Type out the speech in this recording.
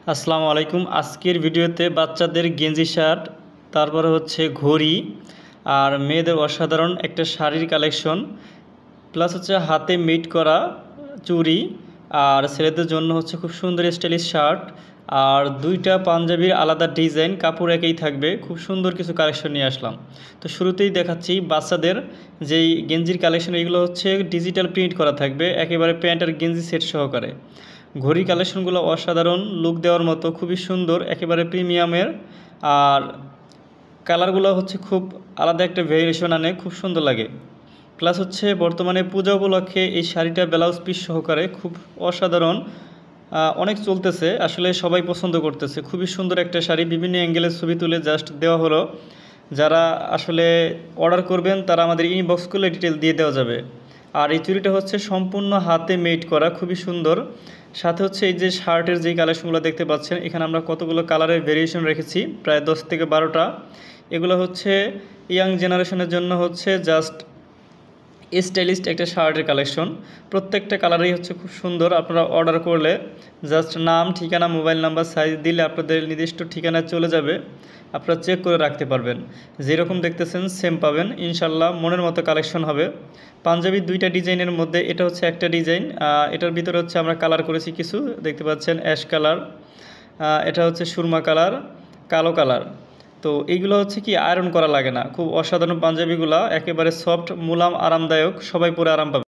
আসসালামু আলাইকুম। আজকের ভিডিওতে বাচ্চাদের গেঞ্জি শার্ট, তারপরে হচ্ছে ঘড়ি, আর মেয়েদের অসাধারণ একটা শাড়ির কালেকশন, প্লাস হচ্ছে হাতে মেড করা চুড়ি, আর ছেলেদের জন্য হচ্ছে খুব সুন্দর স্টাইলিশ শার্ট, আর দুইটা পাঞ্জাবির আলাদা ডিজাইন, কাপড় একই থাকবে। খুব সুন্দর কিছু কালেকশন নিয়ে আসলাম। তো শুরুতেই দেখাচ্ছি বাচ্চাদের যেই গেঞ্জির কালেকশন, এগুলো হচ্ছে ডিজিটাল প্রিন্ট করা থাকবে, একেবারে প্যান্ট আর গেঞ্জি সেট সহকারে। ঘড়ি কালেকশনগুলো অসাধারণ, লুক দেওয়ার মতো, খুবই সুন্দর, একেবারে প্রিমিয়ামের। আর কালারগুলো হচ্ছে খুব আলাদা একটা ভেরিয়েশন আনে, খুব সুন্দর লাগে। প্লাস হচ্ছে বর্তমানে পূজা উপলক্ষে এই শাড়িটা ব্লাউজ পিস সহকারে খুব অসাধারণ, অনেক চলতেছে, আসলে সবাই পছন্দ করতেছে। খুবই সুন্দর একটা শাড়ি, বিভিন্ন অ্যাঙ্গেলের ছবি তুলে জাস্ট দেওয়া হলো। যারা আসলে অর্ডার করবেন তারা আমাদের ইনবক্স করলে ডিটেল দিয়ে দেওয়া যাবে। আর এই চুড়িটা হচ্ছে সম্পূর্ণ হাতে মেড করা, খুবই সুন্দর। সাথে হচ্ছে এই যে শার্টের যেই কালেকশনগুলো দেখতে পাচ্ছেন, এখানে আমরা কতগুলো কালারের ভেরিয়েশন রেখেছি, প্রায় 10 থেকে 12টা। এগুলো হচ্ছে ইয়াং জেনারেশনের জন্য হচ্ছে জাস্ট স্টাইলিস্ট একটা শার্টের কালেকশন। প্রত্যেকটা কালারই হচ্ছে খুব সুন্দর। আপনারা অর্ডার করলে জাস্ট নাম, ঠিকানা, মোবাইল নাম্বার, সাইজ দিলে আপনাদের নির্দিষ্ট ঠিকানায় চলে যাবে। আপনারা চেক করে রাখতে পারবেন, যেরকম দেখতেছেন সেম পাবেন ইনশাল্লাহ। মনের মতো কালেকশন হবে। পাঞ্জাবির দুইটা ডিজাইনের মধ্যে এটা হচ্ছে একটা ডিজাইন, এটার ভিতরে হচ্ছে আমরা কালার করেছি কিছু, দেখতে পাচ্ছেন অ্যাশ কালার, এটা হচ্ছে সুরমা কালার, কালো কালার। তো এইগুলো হচ্ছে কি আয়রন করা লাগে না, খুব অসাধারণ পাঞ্জাবিগুলা, একেবারে সফট, মুলাম, আরামদায়ক, সবাই পরে আরাম পাবে।